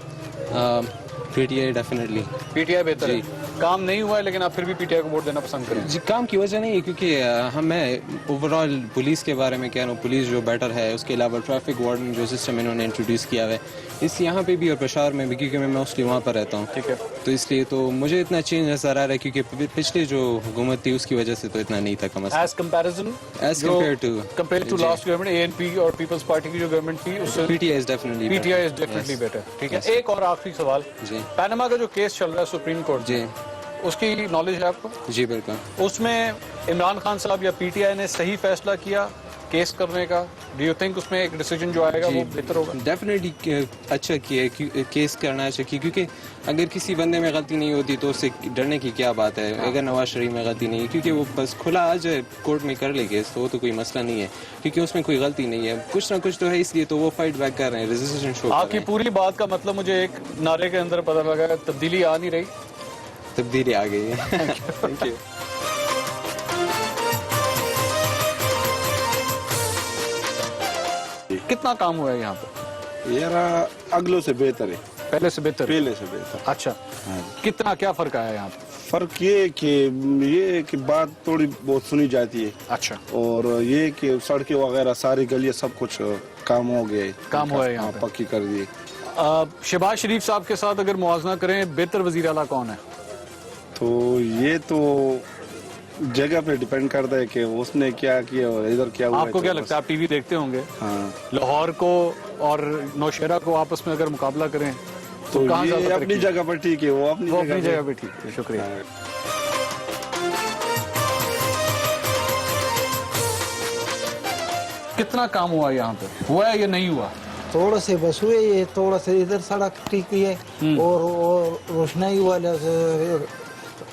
PTI definitely. PTI बेहतर है। काम नहीं हुआ है लेकिन आप फिर भी पीटीआई को वोट देना पसंद करें? जी काम की वजह नहीं है, क्योंकि मैं ओवरऑल पुलिस के बारे में कह रहा हूँ, पुलिस जो बेटर है, उसके अलावा ट्रैफिक वार्डन जो सिस्टम इन्होंने इंट्रोड्यूस किया हुआ है इस यहाँ पे भी और पेशावर में भी, क्योंकि मैं मोस्टली वहाँ पर रहता हूँ। ठीक है। तो इसलिए तो मुझे इतना चेंज नजर आ रहा है, क्योंकि पिछले जो हुकूमत थी उसकी वजह से तो इतना नहीं था कम as compare to last government ANP और पीपल्स पार्टी की जो गवर्नमेंट थी उससे पीटीआई इज डेफिनेटली बेटर। ठीक है। एक और आखिरी सवाल जी, पैनामा का जो केस चल रहा है सुप्रीम कोर्ट जी, उसकी नॉलेज है आपको? जी बिल्कुल। उसमें इमरान खान साहब या पीटीआई ने सही फैसला किया केस करने का? डू यू थिंक उसमें एक डिसीजन जो आएगा वो बेहतर होगा? डेफिनेटली अच्छा किया है, केस करना चाहिए, क्योंकि अगर किसी बंदे में गलती नहीं होती तो उससे डरने की क्या बात है। अगर नवाज शरीफ में गलती नहीं है, क्योंकि वो बस खुला आ जाए कोर्ट में कर ले केस, तो वो तो कोई मसला नहीं है, क्योंकि उसमें कोई गलती नहीं है, कुछ ना कुछ तो है, इसलिए तो वो फाइट बैक कर रहे हैं, रेजिस्टेंस शो कर रहे आपकी हैं। पूरी बात का मतलब मुझे एक नारे के अंदर पता लगा, तब्दीली आ नहीं रही। तब्दीली आ गई है। Thank you. कितना काम हुआ है यहाँ पे? यार अगलों से बेहतर है, पहले से बेहतर? पहले से बेहतर। अच्छा, कितना क्या फर्क आया यहाँ पे? फर्क ये कि बात थोड़ी बहुत सुनी जाती है। अच्छा। और ये कि सड़कें वगैरह सारी गलियां सब कुछ काम हो गया है, काम हुआ है यहाँ पे? पक्की कर दी। शहबाज शरीफ साहब के साथ अगर मुआवजा करें, बेहतर वजीर आला कौन है? तो ये तो जगह पे डिपेंड करता है कि उसने क्या किया और इधर क्या हुआ। आपको क्या लगता है, आप टीवी देखते होंगे? हाँ। लाहौर को और नौशहरा को आपस में अगर मुकाबला करें तो कहाँ ये ज्यादा अपनी जगह पर ठीक है, वो अपनी जगह पे ठीक है। शुक्रिया। कितना काम हुआ यहाँ पे? हुआ है या नहीं हुआ? थोड़ा से बस हुए, ये थोड़ा से इधर सड़क ठीक है और रोशनाई वाला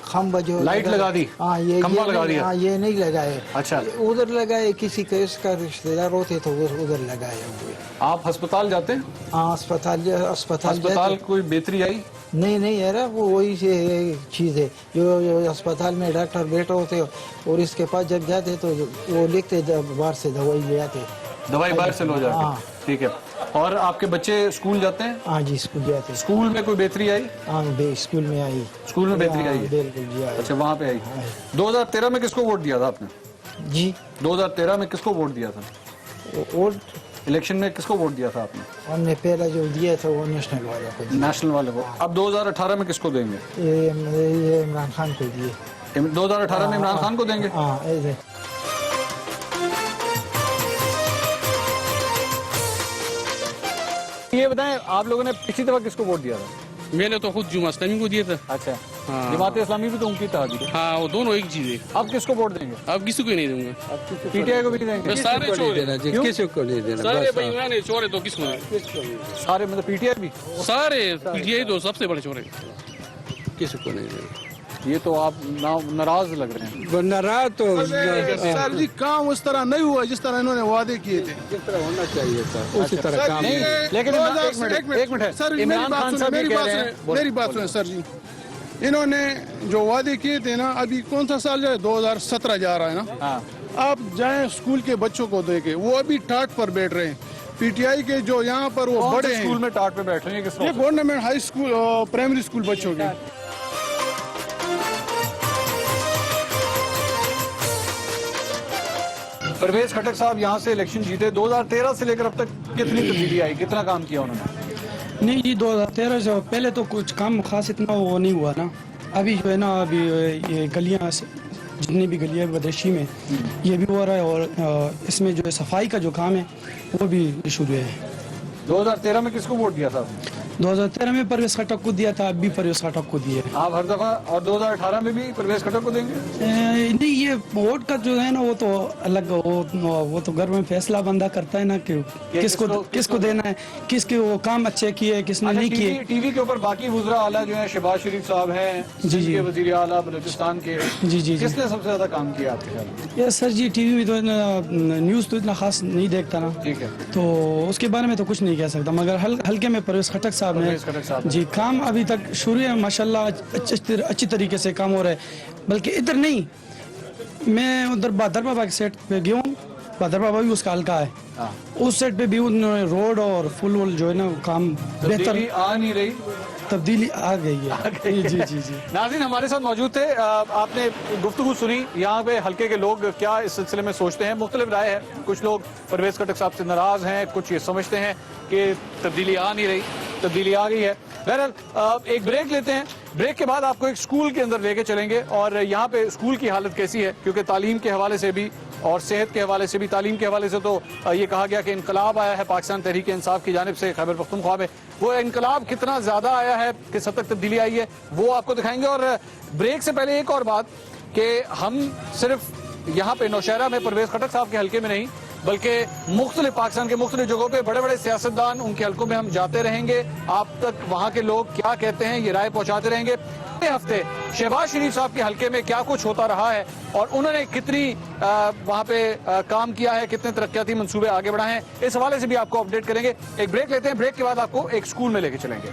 खम्बा जो लाइट लगा दी? हाँ, ये खंबा लगा दिया? हाँ, ये नहीं लगाए। अच्छा। उधर लगाए, किसी का इसका रिश्तेदार होते तो उधर लगाए हुए। आप अस्पताल जाते हैं? हाँ, अस्पताल कोई बेहतरी आई? नहीं यार, वो वही से चीज़ है जो अस्पताल में डॉक्टर बैठे होते और इसके पास जब जाते तो वो लिखते बाहर से दवाई ले आते। दवाई बाहर से लो जाते? हाँ। ठीक है। और आपके बच्चे स्कूल जाते हैं? हाँ जी, स्कूल जाते हैं। स्कूल में कोई बेहतरी आई? हाँ, स्कूल में आई। स्कूल में बेहतरी आई है? बिल्कुल जी। अच्छा, वहाँ पे आई। 2013 में किसको वोट दिया था आपने? जी 2013 में किसको वोट दिया था? वोट इलेक्शन में किसको वोट दिया था आपने? हमने पहला जो दिया था वो नेशनल वाले को दिया। नेशनल वाले को। अब 2018 में किसको देंगे? ये इमरान खान को दिए। 2018 में इमरान खान को देंगे? हाँ, ऐसे। ये बताएं, आप लोगों ने पिछली दफा किसको वोट दिया था? मैंने तो खुद जुमा इस्लामी को दिया था। अच्छा। हाँ। जमात इस्लामी भी तो उनकी था। हाँ, वो दोनों एक चीज है। अब किसको वोट देंगे? अब किसी को नहीं दूंगा। पीटीआई को भी नहीं देंगे? सारे चोर हैं। किसी को नहीं देना? सारे बेईमान है, चोर है तो किसको? सारे मतलब पीटीआई भी? सारे पीटीआई तो सबसे बड़े चोर है। किसी को नहीं देना? ये तो आप नाराज लग रहे हैं। नाराज तो सर जी, काम उस तरह नहीं हुआ जिस तरह इन्होंने वादे किए थे। जिस तरह होना चाहिए सर, उसी तरह काम नहीं। लेकिन एक मिनट सर, मेरी बात सुने सर जी। इन्होंने जो वादे किए थे ना, अभी कौन सा साल जाए, 2017 जा रहा है ना। आप जाएं स्कूल के बच्चों को देखें, वो अभी टाट पर बैठ रहे हैं। पीटीआई के जो यहाँ पर वो बड़े हैं, स्कूल में टाट पे बैठ रहे हैं। ये government high school primary school बच्चों के। परवेज खटक साहब यहाँ से इलेक्शन जीते, 2013 से लेकर अब तक कितनी तब्दीली आई, कितना काम किया उन्होंने? नहीं जी, 2013 से पहले तो कुछ काम खास इतना वो नहीं हुआ ना। अभी जो है ना, अभी ये गलियाँ जितनी भी गलियाँ बदेशी में ये भी हो रहा है, और इसमें जो है सफाई का जो काम है वो भी शुरू है। 2013 में किसको वोट दिया था? 2013 में परवेज खटक को दिया था, अब भी परवेज खटक को दिया। आप हर दफा, और 2018 में भी परवेज खटक को देंगे? नहीं, ये वोट का जो है ना वो तो अलग, वो तो घर में फैसला बंदा करता है ना कि किसको देना है, किसके वो काम अच्छे किए, किसने नहीं किए। टीवी के ऊपर बाकी वुज़रा आला जो है, शहबाज शरीफ साहब हैं, जी वज़ीर आला बलूचिस्तान के, जी किसने सबसे ज्यादा काम किया आपके ख्याल में? ये सर जी, टीवी में तो न्यूज़ तो इतना खास नहीं देखता ना। ठीक है। तो उसके बारे में तो कुछ नहीं कह सकता, मगर हल्के में परवेज खटक साहब ने जी काम अभी तक शुरू है, माशाल्लाह अच्छी तरीके से काम हो रहा है। बल्कि इधर नहीं, मैं उधर बहादुर बाबा के सेट पे गया हूँ, बहादुर बाबा भी उसका हल्का है, उस सेट पे भी उन्होंने रोड और फुल जो है ना काम बेहतर आ नहीं रही, तब्दीली आ गई है। जी जी जी। नाज़रीन हमारे साथ मौजूद थे, आपने गुफ्तगू सुनी, यहाँ पे हल्के के लोग क्या इस सिलसिले में सोचते हैं, मुख्तलिफ राय है। कुछ लोग परवेज खटक साहब से नाराज हैं, कुछ ये समझते हैं कि तब्दीली आ नहीं रही, तब्दीली आ गई है। बहरहाल एक ब्रेक लेते हैं, ब्रेक के बाद आपको एक स्कूल के अंदर लेके चलेंगे और यहाँ पे स्कूल की हालत कैसी है, क्योंकि तालीम के हवाले से भी और सेहत के हवाले से भी, तालीम के हवाले से तो ये कहा गया कि इनकलाब आया है पाकिस्तान तहरीक इंसाफ की जानिब से खैबर पख्तूनख्वा में। वो इनकलाब कितना ज़्यादा आया है, किस हद तक तब्दीली आई है, वो आपको दिखाएंगे। और ब्रेक से पहले एक और बात कि हम सिर्फ यहाँ पे नौशहरा में परवेज़ खटक साहब के हल्के में नहीं, बल्कि मुख्तलिफ पाकिस्तान के मुख्तलिफ जगहों पे बड़े बड़े सियासतदान उनके हल्कों में हम जाते रहेंगे। आप तक वहाँ के लोग क्या कहते हैं ये राय पहुँचाते रहेंगे। अगले हफ्ते शहबाज शरीफ साहब के हल्के में क्या कुछ होता रहा है और उन्होंने कितनी वहाँ पे काम किया है, कितने तरक्याती मंसूबे आगे बढ़ाए हैं, इस हवाले से भी आपको अपडेट करेंगे। एक ब्रेक लेते हैं, ब्रेक के बाद आपको एक स्कूल में लेके चलेंगे।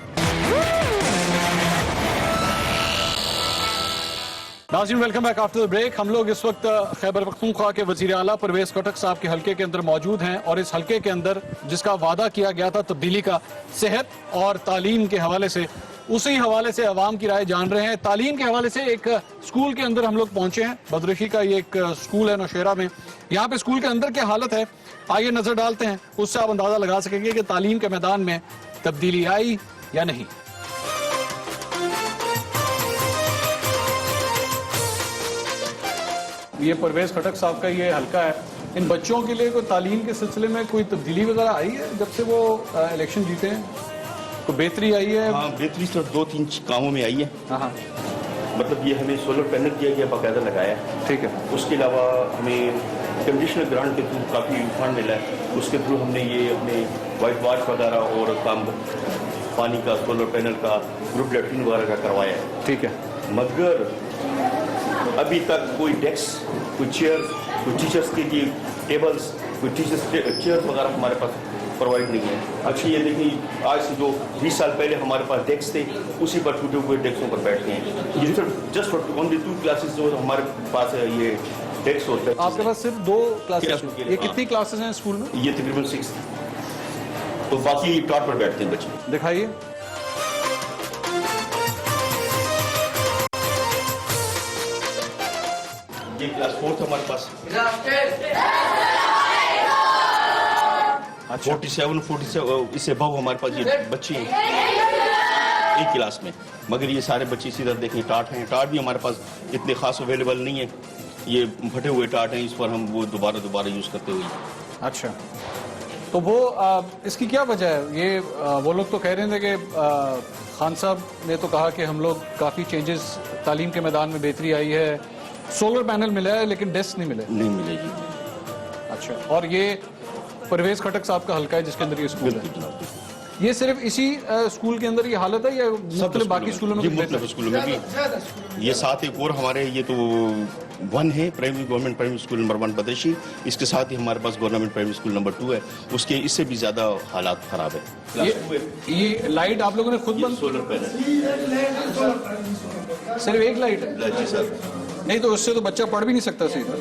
नाज़रीन, welcome back after the break. हम लोग इस वक्त खैबर पख्तूनख्वा के वज़ीर आला परवेज़ खटक साहब के हल्के के अंदर मौजूद हैं और इस हल्के के अंदर जिसका वादा किया गया था तब्दीली का, सेहत और तालीम के हवाले से, उसी हवाले से अवाम की राय जान रहे हैं। तालीम के हवाले से एक स्कूल के अंदर हम लोग पहुंचे हैं। बदरशी का ये एक स्कूल है नौशहरा में। यहाँ पे स्कूल के अंदर क्या हालत है आइए नजर डालते हैं, उससे आप अंदाजा लगा सकेंगे कि तालीम के मैदान में तब्दीली आई या नहीं। ये परवेज़ खटक साहब का ये हल्का है। इन बच्चों के लिए कोई तालीम के सिलसिले में कोई तब्दीली वगैरह आई है जब से वो इलेक्शन जीते हैं? तो बेहतरी आई है? हाँ, बेहतरी तो 2-3 कामों में आई है। हाँ, मतलब ये हमें सोलर पैनल किया गया, बाकायदा लगाया है। ठीक है। उसके अलावा हमें कंडीशनर ग्रांट के थ्रू काफ़ी फंड मिला है, उसके थ्रू हमने ये अपने वाइट वॉश वगैरह और काम पानी का, सोलर पैनल का, ग्रुप लैट्रिन वगैरह का करवाया है। ठीक है। मगर अभी तक कोई डेस्क, कोई चेयर, कोई टीचर्स के लिए टेबल्स, कोई टीचर्स चेयर वगैरह हमारे पास प्रोवाइड नहीं है। अच्छा ये देखिए, आज से जो 20 साल पहले हमारे पास डेस्क थे, उसी पर टूटे हुए डेस्कों पर बैठते हैं। ये जस्ट फॉर ओनली 2 क्लासेस जो हमारे पास है ये डेस्क होता है। आपके पास सिर्फ 2 क्लासेस? ये कितनी क्लासेस हैं स्कूल में? ये तकरीबन 6, तो बाकी टाट पर बैठते हैं बच्चे। दिखाइए। ये क्लास 4 था हमारे पास। 47 इससे अबव हमारे पास ये बच्चे हैं एक क्लास में। मगर ये सारे बच्चे सीधा देखें टाट हैं। टाट भी हमारे पास इतने खास अवेलेबल नहीं है, ये फटे हुए टाट हैं, इस पर हम वो दोबारा यूज़ करते हुए। अच्छा, तो वो इसकी क्या वजह है? ये वो लोग तो कह रहे थे कि खान साहब ने तो कहा कि हम लोग काफ़ी चेंजेस, तालीम के मैदान में बेहतरी आई है, सोलर पैनल मिला है लेकिन डेस्क नहीं मिले। नहीं मिलेगी। अच्छा, और ये परवेज़ खटक साहब का हल्का है जिसके अंदर ये स्कूल है। ये सिर्फ इसी स्कूल के अंदर ये हालत है या मुख्तलिफ बाकी स्कूलों में? मुख्तलिफ स्कूलों में भी। ये साथ एक और हमारे ये तो 1 है primary government primary school number 1 बदरशी, इसके साथ ही हमारे पास गवर्नमेंट प्राइमरी स्कूल नंबर 2 है, उसके इससे भी ज्यादा हालात खराब है। ये लाइट आप लोगों ने खुद बंद? सोलर पैनल सिर्फ एक लाइट है? जी सर। नहीं तो उससे तो बच्चा पढ़ भी नहीं सकता सीधा।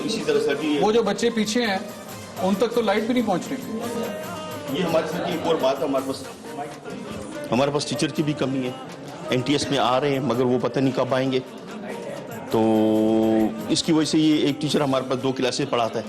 इसी तरह सर वो जो बच्चे पीछे हैं उन तक तो लाइट भी नहीं पहुंच रही। ये हमारे साथ एक और बात है, हमारे पास टीचर की भी कमी है। NTS में आ रहे हैं मगर वो पता नहीं कब आएंगे, तो इसकी वजह से ये एक टीचर हमारे पास 2 क्लासेस पढ़ाता है।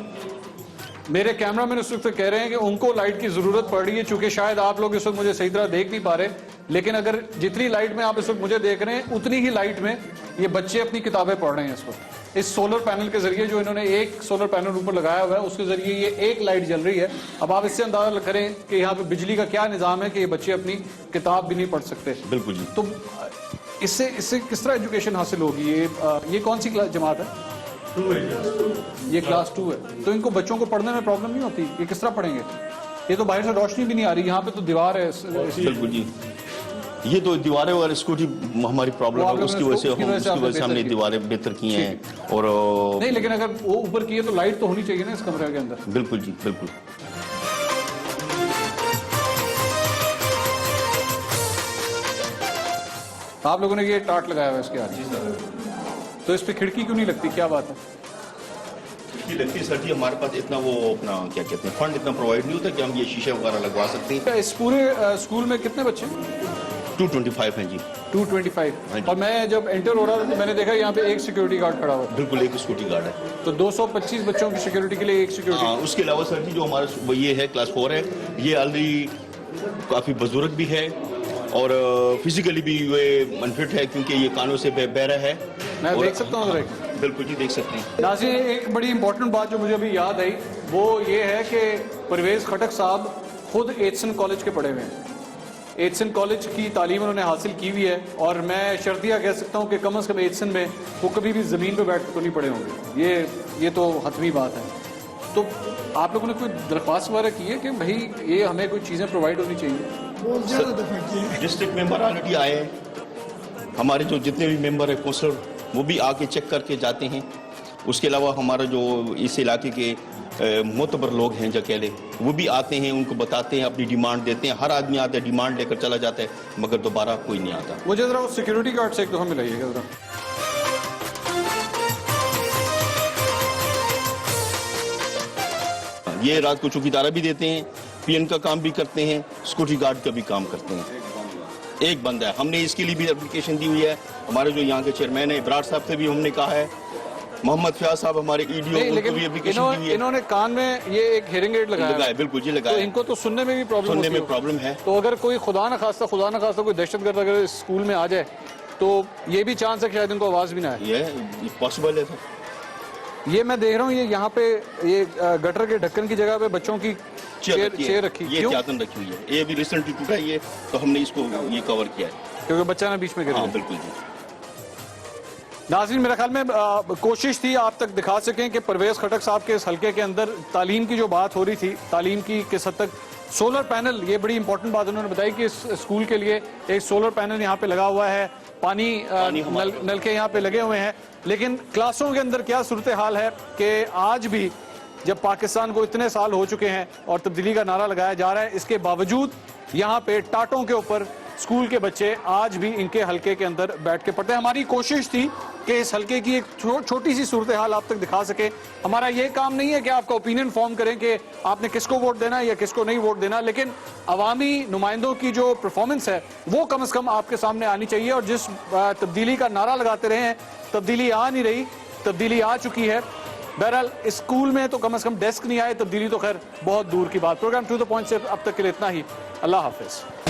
मेरे कैमरामैन उस वक्त कह रहे हैं कि उनको लाइट की जरूरत पड़ रही है, चूंकि शायद आप लोग इस वक्त मुझे सही तरह देख नहीं पा रहे, लेकिन अगर जितनी लाइट में आप इस वक्त मुझे देख रहे हैं उतनी ही लाइट में ये बच्चे अपनी किताबें पढ़ रहे हैं इस वक्त। इस सोलर पैनल के जरिए, जो इन्होंने एक सोलर पैनल ऊपर लगाया हुआ है, उसके जरिए ये एक लाइट जल रही है। अब आप इससे अंदाजा करें कि यहाँ पे बिजली का क्या निज़ाम है कि ये बच्चे अपनी किताब भी नहीं पढ़ सकते। बिल्कुल जी। तो इससे किस तरह एजुकेशन हासिल होगी? ये कौन सी जमात है? 2 है। ये क्लास 2 है। तो इनको बच्चों को पढ़ने में प्रॉब्लम नहीं होती? ये किस तरह पढ़ेंगे? ये तो बाहर से रोशनी भी नहीं आ रही, यहाँ पे तो दीवार है। बिल्कुल जी, ये तो दीवारें और सिक्योरिटी हमारी प्रॉब्लम है, उसकी वजह से हमने दीवारें बेहतर की हैं। और नहीं, लेकिन अगर वो ऊपर की है तो लाइट तो होनी चाहिए ना इस कमरे के अंदर। बिल्कुल जी, बिल्कुल। आप लोगों ने ये टाट लगाया हुआ है इसके आगे, तो इस पे खिड़की क्यों नहीं लगती? क्या बात है? खिड़की लगती है सर जी, हमारे पास इतना वो अपना क्या कहते हैं फंड इतना प्रोवाइड नहीं होता कि हम ये शीशे वगैरह लगवा सकते हैं। इस पूरे स्कूल में कितने बच्चे हैं? 225 हैं जी। 225। और मैं जब एंटर हो रहा था तो मैंने देखा यहाँ पे एक सिक्योरिटी गार्ड खड़ा हुआ है। बिल्कुल, एक सिक्योरिटी गार्ड है। तो 225 बच्चों की सिक्योरिटी के लिए एक सिक्योरिटी। हाँ, उसके अलावा सर जी जो हमारा ये है क्लास 4 है, ये ऑलरेडी काफ़ी बुजुर्ग भी है और फिजिकली भी ये अनफिट है क्योंकि ये कानों से बह रहा है। मैं देख सकता हूँ बिल्कुल जी, देख सकते हैं। नाज़रीन, एक बड़ी इंपॉर्टेंट बात जो मुझे अभी याद आई वो ये है कि परवेज़ खटक साहब खुद एचसन कॉलेज के पढ़े हुए हैं। एचसन कॉलेज की तालीम उन्होंने हासिल की हुई है और मैं शर्तिया कह सकता हूँ कि कम से कम एचसन में वो कभी भी ज़मीन पर बैठ कर तो नहीं पड़े होंगे। ये तो हतमी बात है। तो आप लोगों ने कोई दरख्वास्त वगैरह की है कि भाई ये हमें कोई चीज़ें प्रोवाइड होनी चाहिए? डिस्ट्रिक्ट मेंबर ऑलरेडी आए हैं, हमारे जो जितने भी मेंबर है कौंसलर वो भी आके चेक करके जाते हैं। उसके अलावा हमारा जो इस इलाके के मोतबर लोग हैं जकेले, वो भी आते हैं, उनको बताते हैं, अपनी डिमांड देते हैं। हर आदमी आता है, डिमांड लेकर चला जाता है, मगर दोबारा कोई नहीं आता। मुझे ज़रा उस सिक्योरिटी गार्ड से एक दफ़ा मिलाइएगा ज़रा। ये रात को चौकीदारा भी देते हैं, पीएन का काम भी करते हैं, सिक्योरिटी गार्ड का भी काम करते हैं। एक बंदा है, हमने इसके लिए भी एप्लीकेशन दी हुई है। हमारे जो यहाँ के चेयरमैन है इब्रार साहब से भी हमने कहा है, मोहम्मद फयाज साहब हमारे ईडीओ, उनको भी एप्लीकेशन दी हुई है। इन्होंने कान में ये एक हियरिंग एड लगाया, बिल्कुल जी लगाया। तो इनको तो सुनने में भी प्रॉब्लम है। तो अगर कोई खुदा न खास्ता कोई दहशतगर्द अगर स्कूल में आ जाए तो ये भी चांस है कि शायद इनको आवाज़ भी ना आए। ये पॉसिबल है सर। ये मैं देख रहा हूँ, ये यहाँ पे ये गटर के ढक्कन की जगह पे बच्चों की चेयर रखी, ये चादर रखी हुई है। ये भी रिसेंटली टूटा है ये, तो हमने इसको ये कवर किया है क्योंकि बच्चा ना बीच में गिरा। हाँ बिल्कुल जी। नाज़रीन, मेरे ख्याल में कोशिश थी आप तक दिखा सकें कि परवेज़ खटक साहब के इस हल्के के अंदर तालीम की जो बात हो रही थी, तालीम की किस हद तक सोलर पैनल, ये बड़ी इंपॉर्टेंट बात उन्होंने बताई कि इस स्कूल के लिए एक सोलर पैनल यहाँ पे लगा हुआ है, पानी नलके यहाँ पे लगे हुए हैं। लेकिन क्लासों के अंदर क्या सूरत हाल है कि आज भी जब पाकिस्तान को इतने साल हो चुके हैं और तब्दीली का नारा लगाया जा रहा है, इसके बावजूद यहाँ पे टाटों के ऊपर स्कूल के बच्चे आज भी इनके हलके के अंदर बैठ के पढ़ते हैं। हमारी कोशिश थी कि इस हलके की एक छोटी सी सूरत हाल आप तक दिखा सके। हमारा ये काम नहीं है कि आपका ओपिनियन फॉर्म करें कि आपने किसको वोट देना है या किसको नहीं वोट देना, लेकिन अवामी नुमाइंदों की जो परफॉर्मेंस है वो कम से कम आपके सामने आनी चाहिए। और जिस तब्दीली का नारा लगाते रहे हैं, तब्दीली आ नहीं रही, तब्दीली आ चुकी है। बहरहाल स्कूल में तो कम से कम डेस्क नहीं आए, तब्दीली तो खैर बहुत दूर की बात। प्रोग्राम टू द पॉइंट से अब तक के लिए इतना ही। अल्लाह हाफिज।